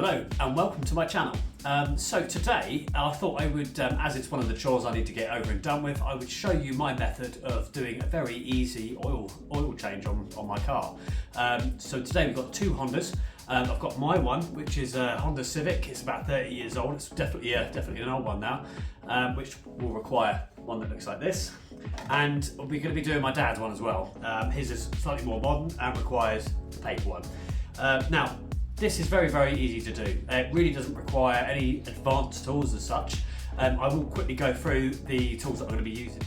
Hello and welcome to my channel. So today I thought I would, as it's one of the chores I need to get over and done with, I would show you my method of doing a very easy oil change on my car. So today we've got two Hondas. I've got my one, which is a Honda Civic. It's about 30 years old. It's definitely an old one now, which will require one that looks like this. And we're going to be doing my dad's one as well. His is slightly more modern and requires the paper one. Now, this is very, very easy to do. It really doesn't require any advanced tools as such. I will quickly go through the tools that I'm going to be using.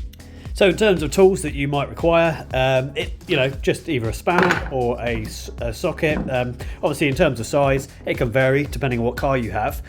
So in terms of tools that you might require, just either a spanner or a socket. Obviously in terms of size, it can vary depending on what car you have.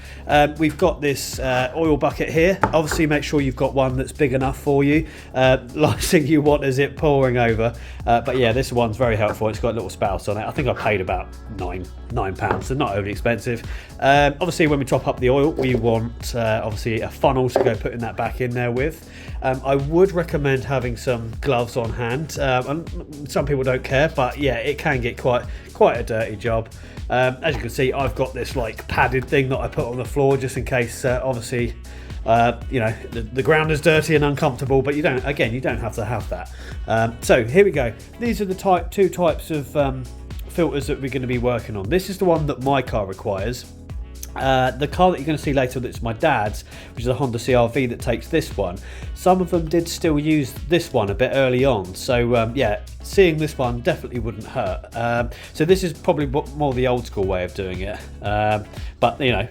We've got this oil bucket here. Obviously make sure you've got one that's big enough for you. Last thing you want is it pouring over. But yeah, this one's very helpful. It's got a little spout on it. I think I paid about £9, so not overly expensive. Obviously when we top up the oil, we want obviously a funnel to go putting that back in there with. I would recommend having some gloves on hand. And some people don't care, but yeah, it can get quite a dirty job. As you can see, I've got this like padded thing that I put on the floor just in case. Obviously, the ground is dirty and uncomfortable, but you don't have to have that. So here we go. These are the two types of filters that we're going to be working on. This is the one that my car requires. The car that you're going to see later, that's my dad's, which is a Honda CR-V that takes this one. Some of them did still use this one a bit early on, so yeah, seeing this one definitely wouldn't hurt. So this is probably more the old school way of doing it, but you know,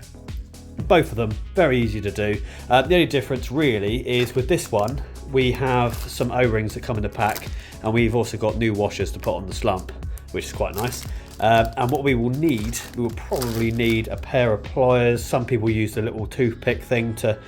both of them very easy to do. The only difference really is with this one we have some O-rings that come in the pack, and we've also got new washers to put on the slump, which is quite nice. And what we will probably need a pair of pliers. Some people use the little toothpick thing to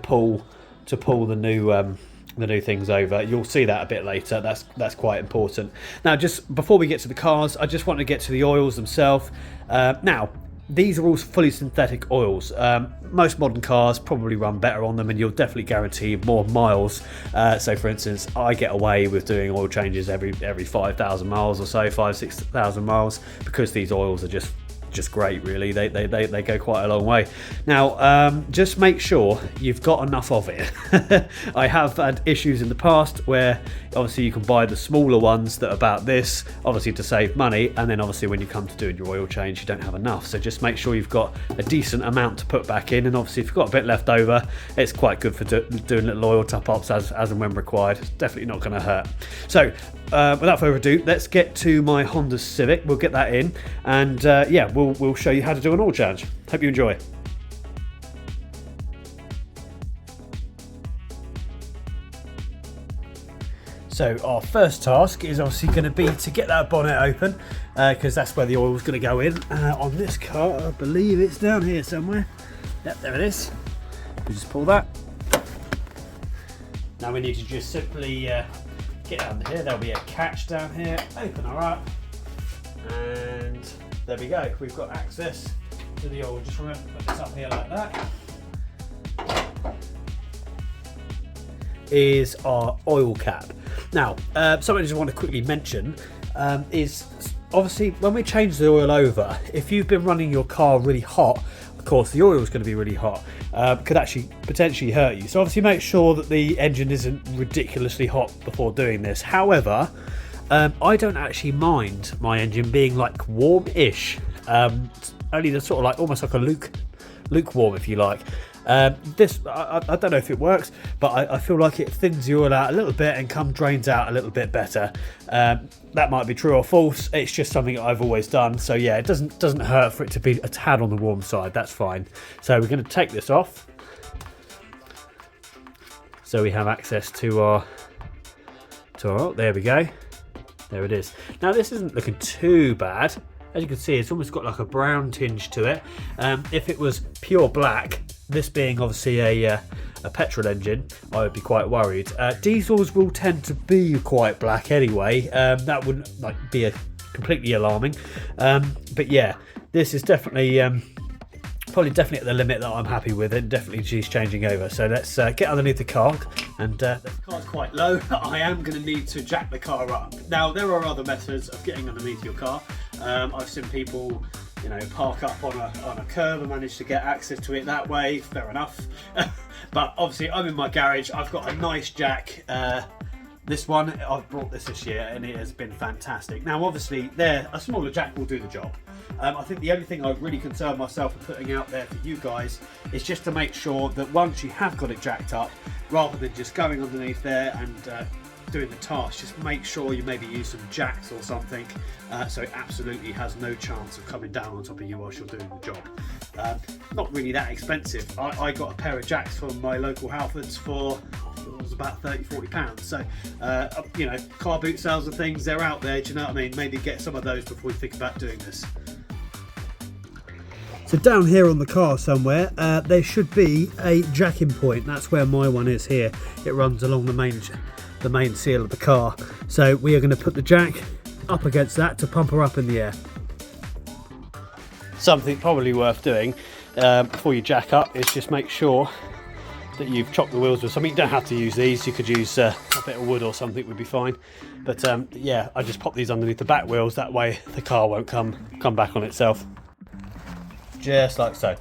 pull the new things over. You'll see that a bit later. That's quite important. Now, just before we get to the cars, I just want to get to the oils themselves. Now, these are all fully synthetic oils. Most modern cars probably run better on them, and you'll definitely guarantee more miles. So for instance, I get away with doing oil changes every 5,000 miles or so, 6,000 miles, because these oils are just great, really. They go quite a long way. Now, just make sure you've got enough of it. I have had issues in the past where obviously you can buy the smaller ones that are about this, obviously to save money, and then obviously when you come to doing your oil change, you don't have enough. So just make sure you've got a decent amount to put back in, and obviously if you've got a bit left over, it's quite good for doing little oil top-ups as and when required. It's definitely not going to hurt. So without further ado, let's get to my Honda Civic. We'll get that in, and yeah, we'll show you how to do an oil change. Hope you enjoy. So our first task is obviously going to be to get that bonnet open, because that's where the oil is going to go in. On this car, I believe it's down here somewhere. Yep, there it is. We just pull that. Now we need to just simply get under here. There'll be a catch down here. Open her up, and there we go. We've got access to the oil. Just remember to put this up here like that. Is our oil cap. Now, something I just want to quickly mention is obviously when we change the oil over, if you've been running your car really hot, of course the oil is going to be really hot, could actually potentially hurt you. So obviously make sure that the engine isn't ridiculously hot before doing this. However, I don't actually mind my engine being like warm-ish, only the sort of like almost like a lukewarm, if you like. This I don't know if it works, but I feel like it thins the oil out a little bit and drains out a little bit better. That might be true or false. It's just something that I've always done. So yeah, it doesn't hurt for it to be a tad on the warm side. That's fine. So we're going to take this off, so we have access to our there we go. There it is. Now this isn't looking too bad. As you can see, it's almost got like a brown tinge to it. If it was pure black, this being obviously a petrol engine, I would be quite worried. Diesels will tend to be quite black anyway. That wouldn't be completely alarming. But yeah, this is definitely definitely at the limit that I'm happy with, and definitely she's changing over. So let's get underneath the car, and the car's quite low. I am going to need to jack the car up. Now there are other methods of getting underneath your car. I've seen people you know, park up on a curb and manage to get access to it that way, fair enough. But obviously I'm in my garage, I've got a nice jack. This one, I've brought this year and it has been fantastic. Now obviously a smaller jack will do the job. I think the only thing I really concern myself with putting out there for you guys is just to make sure that once you have got it jacked up, rather than just going underneath there and doing the task, just make sure you maybe use some jacks or something, so it absolutely has no chance of coming down on top of you whilst you're doing the job. Not really that expensive. I got a pair of jacks from my local Halfords for, it was about £30–40. So you know, car boot sales and things, they're out there, do you know what I mean? Maybe get some of those before you think about doing this. So down here on the car somewhere, there should be a jacking point. That's where my one is here. It runs along the main seal of the car. So we are going to put the jack up against that to pump her up in the air. Something probably worth doing before you jack up is just make sure that you've chopped the wheels with something. You don't have to use these, you could use a bit of wood or something would be fine. But yeah, I just pop these underneath the back wheels, that way the car won't come back on itself. Just like so.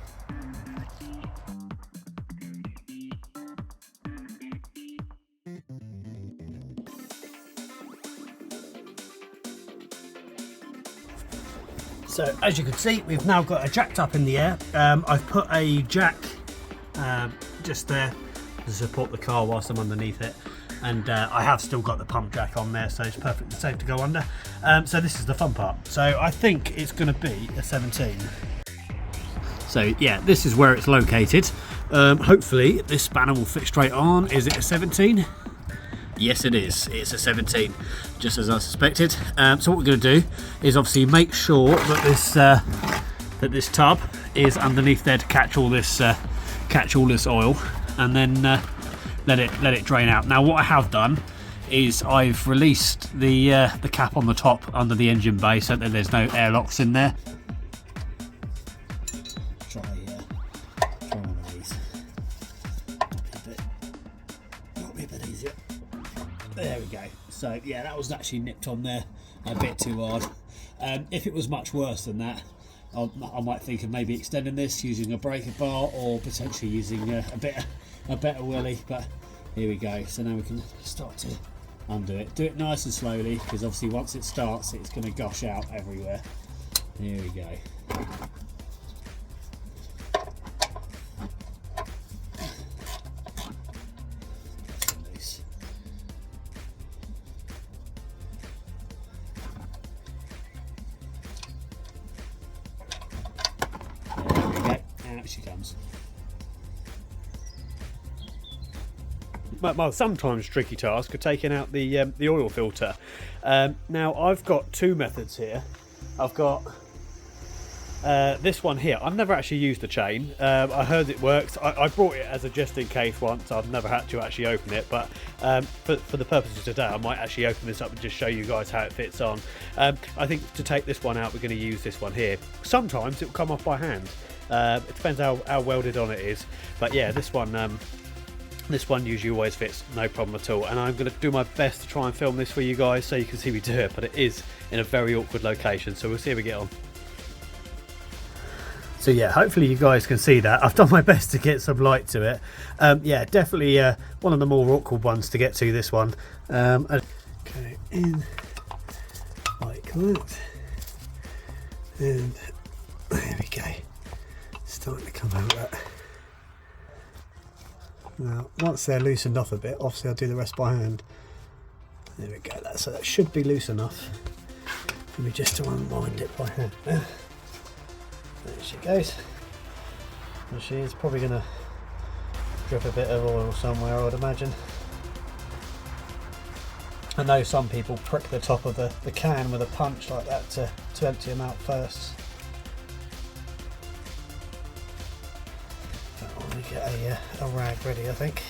So as you can see, we've now got it jacked up in the air. I've put a jack just there to support the car whilst I'm underneath it, and I have still got the pump jack on there, so it's perfectly safe to go under. So this is the fun part. So I think it's going to be a 17. So yeah, this is where it's located. Hopefully this spanner will fit straight on. Is it a 17? Yes it is, it's a 17, just as I suspected. So what we're going to do is obviously make sure that this tub is underneath there to catch all this oil, and then let it drain out. Now what I have done is I've released the cap on the top under the engine bay so that there's no airlocks in there. Try one of these. Might be a bit easier. There we go. So yeah, that was actually nipped on there a bit too hard. If it was much worse than that, I might think of maybe extending this using a breaker bar or potentially using a better willy. But here we go. So now we can start to undo it. Do it nice and slowly, because obviously once it starts, it's going to gush out everywhere. Here we go. She comes. My sometimes tricky task of taking out the oil filter. Now I've got two methods here. I've got this one here. I've never actually used the chain. I heard it works. I brought it as a just in case once. I've never had to actually open it, but for the purposes of today I might actually open this up and just show you guys how it fits on. I think to take this one out we're going to use this one here. Sometimes it will come off by hand. It depends how welded on it is, but yeah, this one usually always fits, no problem at all. And I'm going to do my best to try and film this for you guys so you can see me do it, but it is in a very awkward location, so we'll see how we get on. So yeah, hopefully you guys can see that. I've done my best to get some light to it. Yeah, definitely one of the more awkward ones to get to, this one. Go in like that, and there we go. Starting to come out that. Now, once they're loosened off a bit, obviously I'll do the rest by hand. There we go. So that should be loose enough for me just to unwind it by hand. There she goes. And she is probably going to drip a bit of oil somewhere, I would imagine. I know some people prick the top of the can with a punch like that to empty them out first. Let me get a rag ready, I think,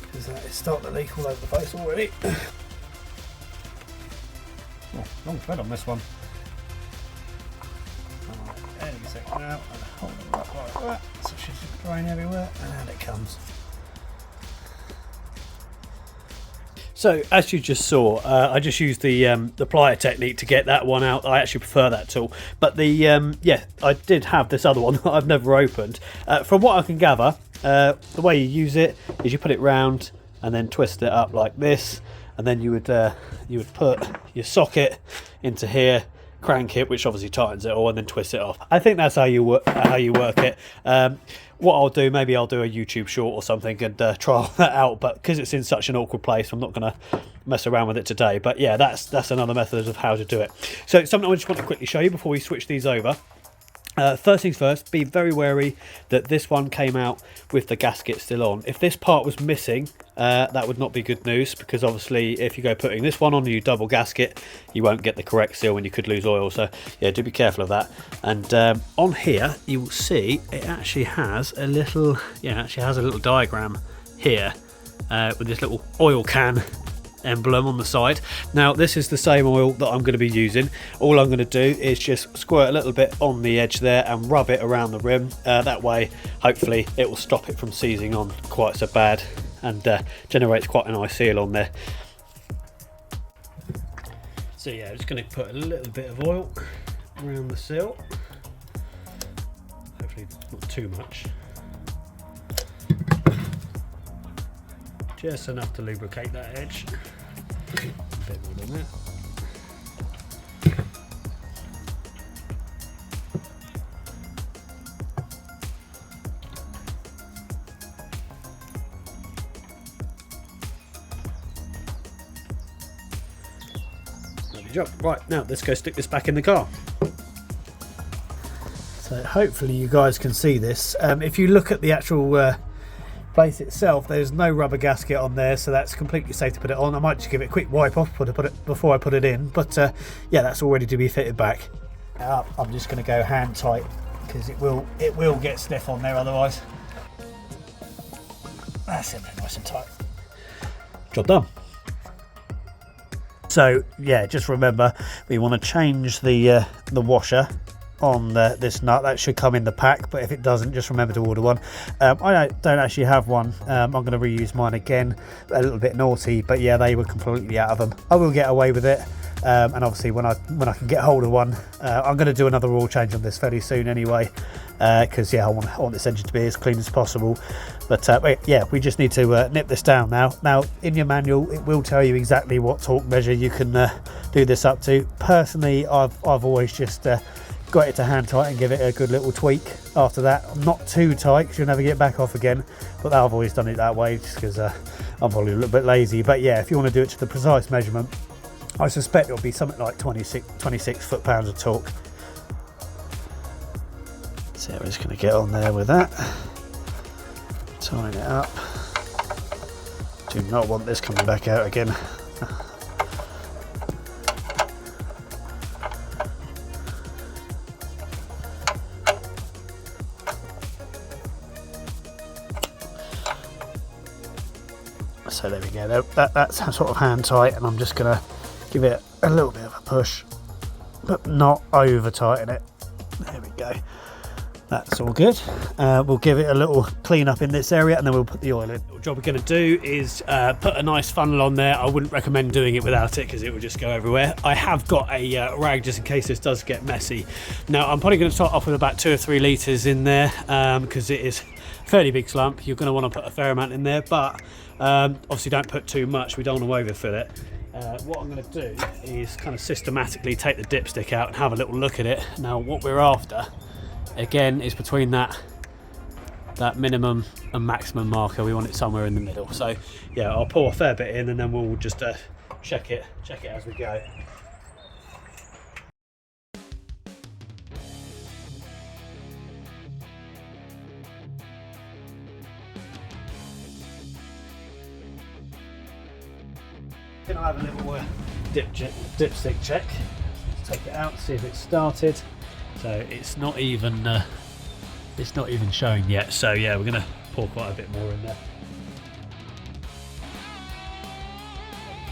because that is starting to leak all over the place already. Oh, long thread on this one. Alright, there you sit now, and hold it up like that, so it should drain everywhere, and out it comes. So as you just saw, I just used the plier technique to get that one out. I actually prefer that tool, but the yeah, I did have this other one that I've never opened. From what I can gather, the way you use it is you put it round and then twist it up like this, and then you would put your socket into here, crank it, which obviously tightens it all, and then twist it off. I think that's how you work it. What I'll do, maybe I'll do a YouTube short or something and trial that out, but because it's in such an awkward place, I'm not going to mess around with it today. But yeah, that's another method of how to do it. So something I just want to quickly show you before we switch these over. First things first, be very wary that this one came out with the gasket still on. If this part was missing, that would not be good news, because obviously if you go putting this one on your double gasket, you won't get the correct seal and you could lose oil. So yeah, do be careful of that. And on here you will see it actually has a little diagram here with this little oil can emblem on the side. Now this is the same oil that I'm going to be using. All I'm going to do is just squirt a little bit on the edge there and rub it around the rim. That way hopefully it will stop it from seizing on quite so bad, and generates quite a nice seal on there. So yeah, I'm just going to put a little bit of oil around the seal, hopefully not too much, just enough to lubricate that edge. A bit more than that. Lovely job. Right, now let's go stick this back in the car. So hopefully you guys can see this. If you look at the actual place itself, there's no rubber gasket on there, so that's completely safe to put it on. I might just give it a quick wipe off before I put it in, but yeah, that's all ready to be fitted back. I'm just going to go hand tight because it will get stiff on there otherwise. That's it, nice and tight. Job done. So yeah, just remember we want to change the washer on this nut. That should come in the pack, but if it doesn't, just remember to order one. I don't actually have one. I'm going to reuse mine again. A little bit naughty, but yeah, they were completely out of them. I will get away with it, and obviously when I can get hold of one, I'm going to do another oil change on this fairly soon anyway, because yeah, I want this engine to be as clean as possible. But yeah, we just need to nip this down now. Now in your manual it will tell you exactly what torque measure you can do this up to. Personally, I've always just got it to hand tight and give it a good little tweak after that. Not too tight because you'll never get back off again, but I've always done it that way just because I'm probably a little bit lazy. But yeah, if you want to do it to the precise measurement, I suspect it'll be something like 26 foot-pounds of torque. So we're just going to get on there with that, tying it up. Do not want this coming back out again. So there we go, that's sort of hand tight, and I'm just going to give it a little bit of a push, but not over tighten it. There we go, that's all good. We'll give it a little clean up in this area and then we'll put the oil in. The job we're going to do is put a nice funnel on there. I wouldn't recommend doing it without it because it will just go everywhere. I have got a rag just in case this does get messy. Now I'm probably going to start off with about 2 or 3 litres in there because it is a fairly big slump. You're going to want to put a fair amount in there, but obviously don't put too much, we don't want to overfill it. What I'm going to do is kind of systematically take the dipstick out and have a little look at it. Now what we're after, again, is between that minimum and maximum marker. We want it somewhere in the middle. So yeah, I'll pour a fair bit in and then we'll just check it as we go. Gonna have a little dipstick check. Let's take it out, see if it's started. So it's not even showing yet. So yeah, we're gonna pour quite a bit more in there.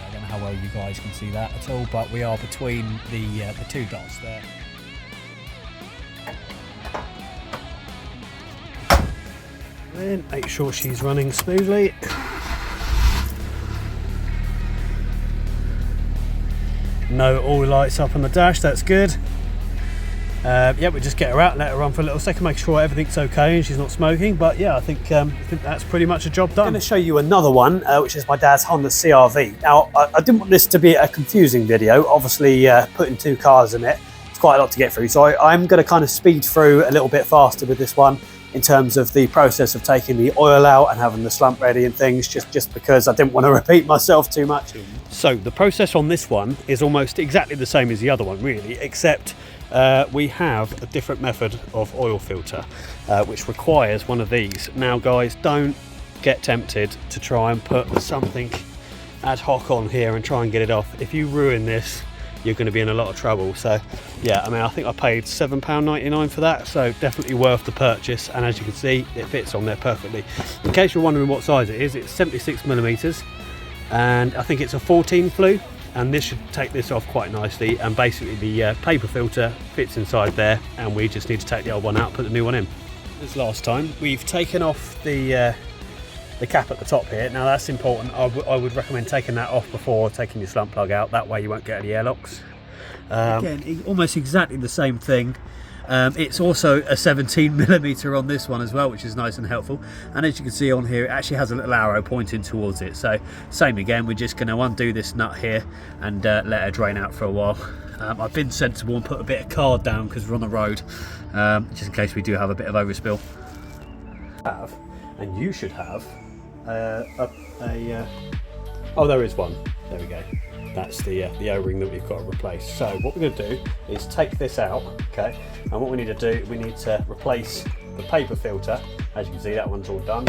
I don't know how well you guys can see that at all, but we are between the 2 dots there. Then make sure she's running smoothly. No oil lights up on the dash, that's good. Yeah, we just get her out, let her run for a little second, make sure everything's okay and she's not smoking. But yeah, I think that's pretty much a job done. I'm going to show you another one, which is my dad's Honda CR-V. Now, I didn't want this to be a confusing video. Obviously, putting two cars in it, it's quite a lot to get through. So I'm going to kind of speed through a little bit faster with this one in terms of the process of taking the oil out and having the slump ready and things, just because I didn't want to repeat myself too much. So the process on this one is almost exactly the same as the other one, really, except we have a different method of oil filter, which requires one of these. Now guys, don't get tempted to try and put something ad hoc on here and try and get it off. If you ruin this, you're going to be in a lot of trouble. So yeah, I mean, I think I paid £7.99 for that, so definitely worth the purchase. And as you can see, it fits on there perfectly. In case you're wondering what size it is, it's 76mm, and I think it's a 14 flue. And this should take this off quite nicely, and basically the paper filter fits inside there, and we just need to take the old one out, put the new one in. As last time, we've taken off the cap at the top here. Now that's important. I would recommend taking that off before taking your slump plug out, that way you won't get any airlocks. Again, almost exactly the same thing. It's also a 17mm on this one as well, which is nice and helpful. And as you can see on here, it actually has a little arrow pointing towards it. So same again, we're just going to undo this nut here and let her drain out for a while. I've been sensible and put a bit of card down because we're on the road, just in case we do have a bit of overspill. And you should have oh, there is one. There we go. That's the O-ring that we've got to replace. So what we're going to do is take this out, okay? And what we need to do, we need to replace the paper filter. As you can see, that one's all done.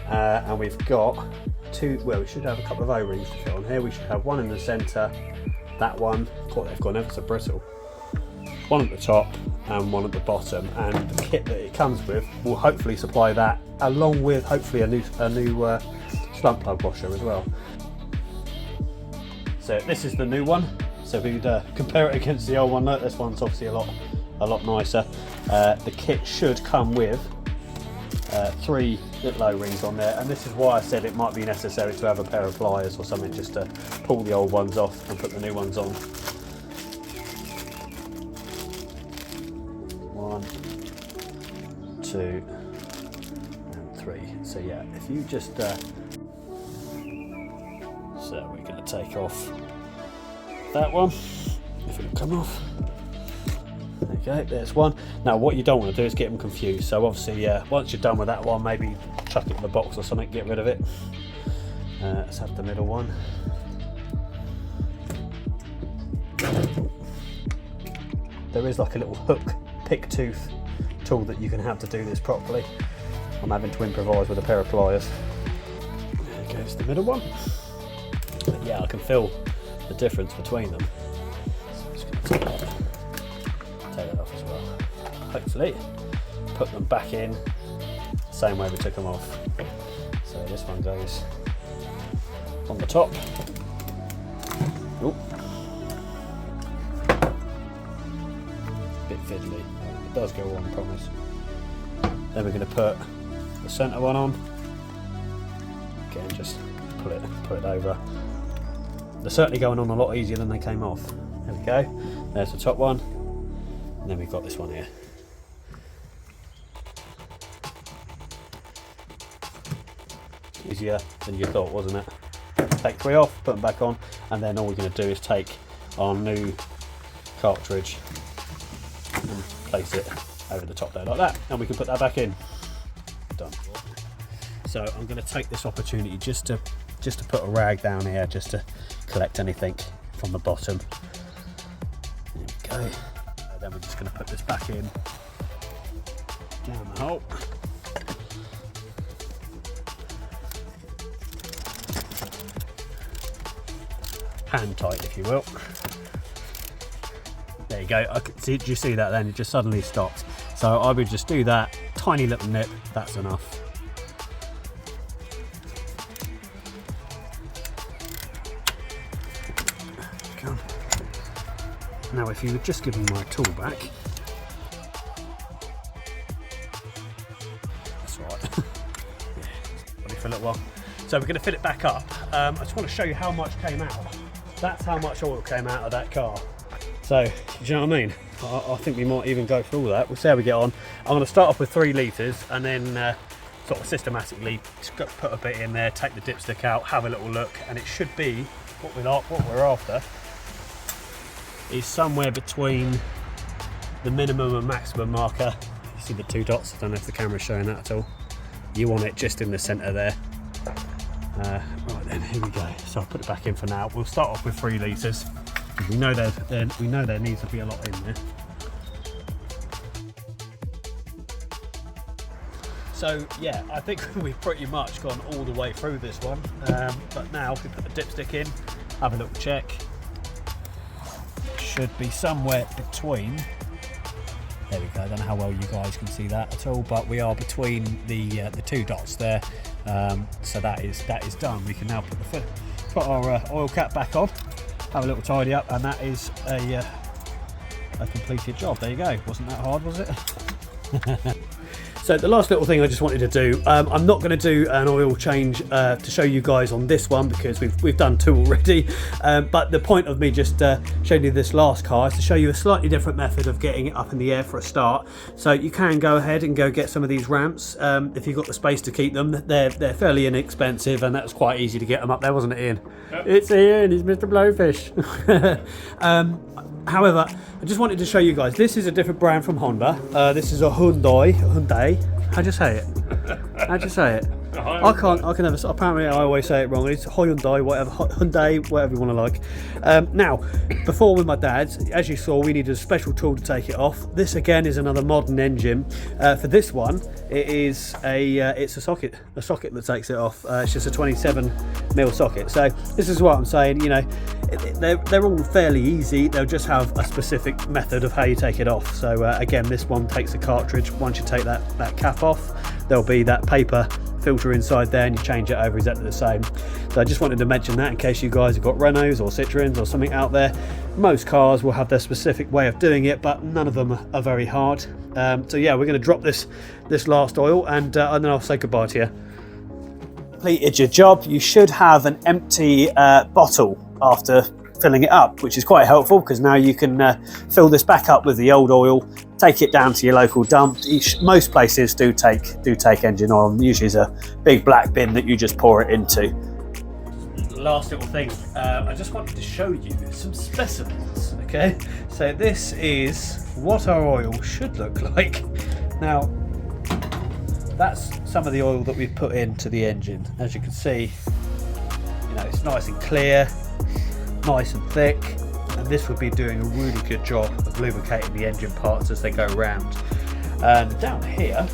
And we've got two, well, we should have a couple of O-rings to fit on here. We should have one in the centre, that one, God, they've gone ever so brittle. One at the top and one at the bottom. And the kit that it comes with will hopefully supply that, along with hopefully a new slump plug washer as well. So this is the new one. So if we'd compare it against the old one, look, this one's obviously a lot nicer. The kit should come with 3 little O-rings on there, and this is why I said it might be necessary to have a pair of pliers or something just to pull the old ones off and put the new ones on. 1, 2, and 3. So yeah, if you just so we're going to take off that one, if it'll come off. Okay, there's one. Now what you don't want to do is get them confused, so obviously once you're done with that one, maybe chuck it in the box or something, get rid of it. Let's have the middle one. There is like a little hook pick tooth tool that you can have to do this properly. I'm having to improvise with a pair of pliers. There goes the middle one. But yeah, I can feel the difference between them. So I'm just going to take that off as well. Hopefully put them back in the same way we took them off. So this one goes on the top. Ooh. Bit fiddly. It does go on, I promise. Then we're going to put the centre one on. Again, just put it over. They're certainly going on a lot easier than they came off. There we go. There's the top one. And then we've got this one here. Easier than you thought, wasn't it? Take 3 off, put them back on, and then all we're going to do is take our new cartridge and place it over the top there like that, and we can put that back in. Done. So I'm going to take this opportunity just to put a rag down here, just to collect anything from the bottom. There we go. Then we're just going to put this back in down the hole. Hand tight, if you will. There you go. Did you see that then? It just suddenly stopped. So I would just do that tiny little nip, that's enough. Now if you would just give me my tool back. That's right. Yeah, for a little while. So we're going to fill it back up. I just want to show you how much came out. That's how much oil came out of that car. So, do you know what I mean? I think we might even go through all that. We'll see how we get on. I'm going to start off with 3 litres and then sort of systematically put a bit in there, take the dipstick out, have a little look, and it should be what we're after is somewhere between the minimum and maximum marker. You see the 2 dots? I don't know if the camera's showing that at all. You want it just in the centre there. Right then, here we go. So I'll put it back in for now. We'll start off with 3 litres. We know there needs to be a lot in there. So yeah, I think we've pretty much gone all the way through this one. But now we put the dipstick in, have a little check. Should be somewhere between. There we go. I don't know how well you guys can see that at all, but we are between the 2 dots there. So that is done. We can now put our oil cap back on, have a little tidy up, and that is a completed job. There you go. Wasn't that hard, was it? So the last little thing I just wanted to do, I'm not going to do an oil change to show you guys on this one because we've done 2 already, but the point of me just showing you this last car is to show you a slightly different method of getting it up in the air for a start. So you can go ahead and go get some of these ramps if you've got the space to keep them. They're fairly inexpensive, and that's quite easy to get them up there, wasn't it, Ian? Yep. It's Ian, he's Mr. Blowfish. However, I just wanted to show you guys, this is a different brand from Honda. This is a Hyundai. How'd you say it? How'd you say it? I can never, apparently I always say it wrong. It's Hyundai, whatever you want to like. Now, before with my dad's, as you saw, we needed a special tool to take it off. This again is another modern engine. For this one, it's a socket that takes it off. It's just a 27mm socket. So this is what I'm saying, you know, they're all fairly easy. They'll just have a specific method of how you take it off. So again, this one takes a cartridge. Once you take that cap off, there'll be that paper filter inside there, and you change it over exactly the same. So I just wanted to mention that in case you guys have got Renaults or Citroens or something out there. Most cars will have their specific way of doing it, but none of them are very hard. So yeah, we're going to drop this last oil, and then I'll say goodbye to you. Completed your job. You should have an empty bottle after filling it up, which is quite helpful because now you can fill this back up with the old oil, take it down to your local dump. Most places do take engine oil. Usually it's a big black bin that you just pour it into. Last little thing, I just wanted to show you some specimens. Okay, so this is what our oil should look like. Now that's some of the oil that we've put into the engine. As you can see, you know, it's nice and clear, nice and thick, and this would be doing a really good job of lubricating the engine parts as they go around. And down here,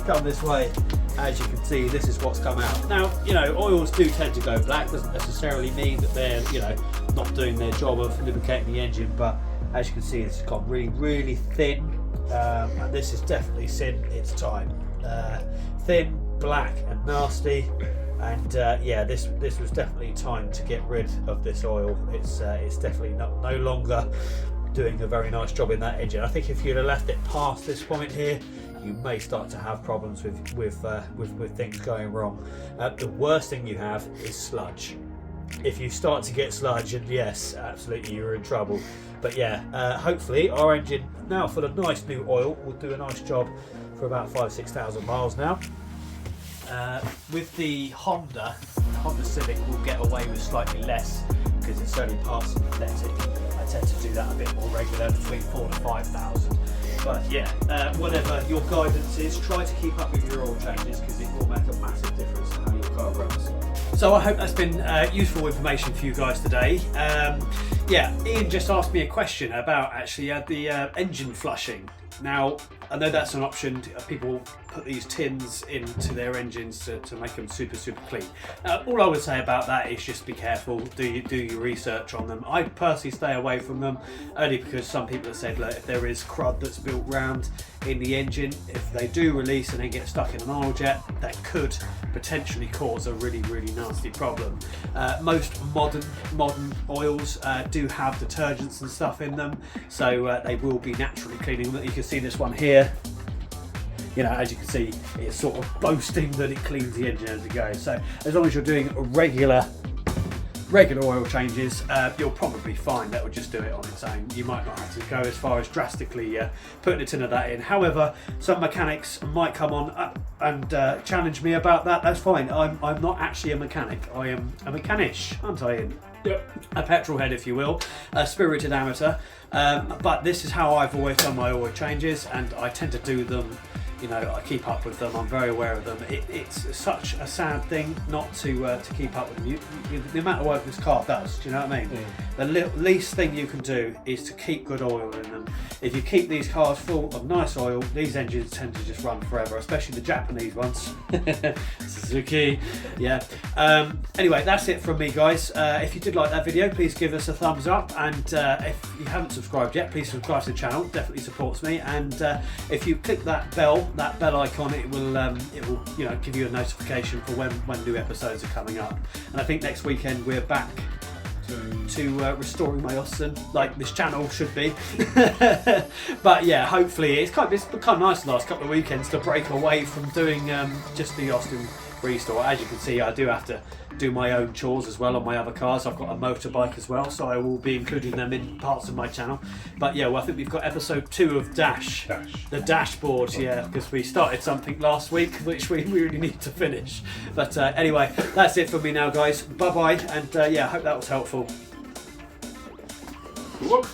come this way, as you can see, this is what's come out. Now, you know, oils do tend to go black. Doesn't necessarily mean that they're, you know, not doing their job of lubricating the engine, but as you can see, it's got really thin, and this is definitely its time. Thin, black and nasty. And yeah, this was definitely time to get rid of this oil. It's definitely no longer doing a very nice job in that engine. I think if you'd have left it past this point here, you may start to have problems with things going wrong. The worst thing you have is sludge. If you start to get sludge, and yes, absolutely, you're in trouble. But yeah, hopefully our engine now full of nice new oil will do a nice job for about 5,000–6,000 miles now. With the Honda Civic will get away with slightly less because it's only part synthetic. I tend to do that a bit more regular, between 4,000 to 5,000. But yeah, whatever your guidance is, try to keep up with your oil changes because it will make a massive difference to how your car runs. So I hope that's been useful information for you guys today. Yeah, Ian just asked me a question about actually the engine flushing. Now, I know that's an option. People put these tins into their engines to make them super clean. All I would say about that is just be careful. Do your research on them. I personally stay away from them only because some people have said, look, if there is crud that's built round in the engine, if they do release and then get stuck in an oil jet, that could potentially cause a really nasty problem. Most modern oils do have detergents and stuff in them, so they will be naturally cleaning them. You can see this one here. You know, as you can see, it's sort of boasting that it cleans the engine as it goes. So as long as you're doing a regular regular oil changes, you'll probably find that will just do it on its own. You might not have to go as far as drastically putting a tin of that in. However, some mechanics might come on and challenge me about that. That's fine. I'm not actually a mechanic. I am a mechanish, aren't I, Ian? Yep. A petrol head, if you will, a spirited amateur. But this is how I've always done my oil changes, and I tend to do them. You know, I keep up with them. I'm very aware of them. It's such a sad thing not to keep up with them. The amount of work this car does. Do you know what I mean? The least thing you can do is to keep good oil in them. If you keep these cars full of nice oil, these engines tend to just run forever, especially the Japanese ones. Suzuki, yeah. Anyway, that's it from me, guys. If you did like that video, please give us a thumbs up, and if you haven't subscribed yet, please subscribe to the channel. It definitely supports me. And if you click that bell icon, it will give you a notification for when new episodes are coming up. And I think next weekend we're back to restoring my Austin, like this channel should be. But yeah, hopefully it's become nice the last couple of weekends to break away from doing just the Austin restore. As you can see, I do have to do my own chores as well on my other cars. I've got a motorbike as well, so I will be including them in parts of my channel. But yeah, well, I think we've got episode 2 of the dashboard, yeah, because we started something last week which we really need to finish. But anyway, that's it for me now, guys. Bye bye, and yeah, I hope that was helpful. Whoop.